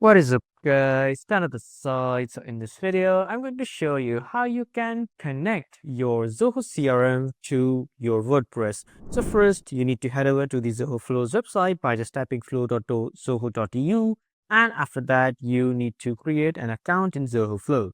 What is up, guys? Tan at the side. So in this video, I'm going to show you how you can connect your Zoho CRM to your WordPress. So first, you need to head over to the Zoho Flow's website by just typing flow.zoho.eu. And after that, you need to create an account in Zoho Flow.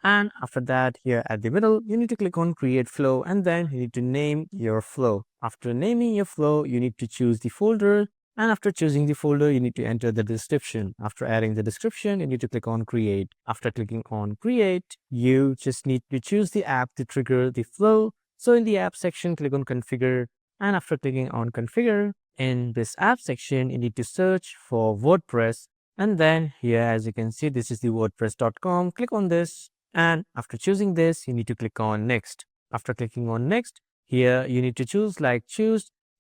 And after that, here at the middle, you need to click on create flow and then you need to name your flow. After naming your flow, you need to choose the folder. And after choosing the folder, you need to enter the description. After adding the description, you need to click on create. After clicking on create, you just need to choose the app to trigger the flow. So in the app section, click on configure. And after clicking on configure, in this app section, you need to search for WordPress. And then here, as you can see, this is the WordPress.com. Click on this. And after choosing this, you need to click on next. After clicking on next, here you need to choose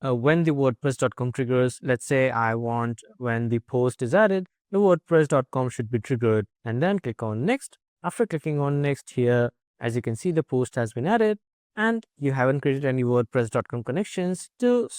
when the WordPress.com triggers. Let's say I want when the post is added, the WordPress.com should be triggered, and then click on next. After clicking on next here, as you can see, the post has been added and you haven't created any WordPress.com connections. To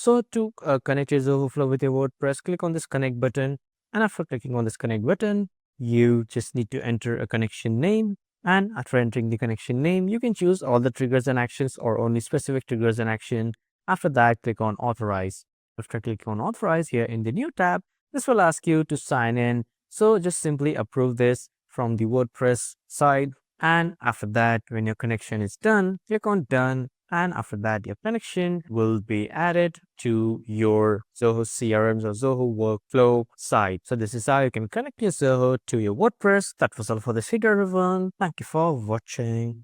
connect your Zoho Flow with your WordPress, click on this connect button. And after clicking on this connect button, you just need to enter a connection name. And after entering the connection name, you can choose all the triggers and actions or only specific triggers and action. After that, click on authorize. After clicking on authorize here in the new tab, this will ask you to sign in. So just simply approve this from the WordPress side. And after that, when your connection is done, click on done. And after that, your connection will be added to your Zoho CRMs or Zoho workflow site. So this is how you can connect your Zoho to your WordPress. That was all for this video, everyone. Thank you for watching.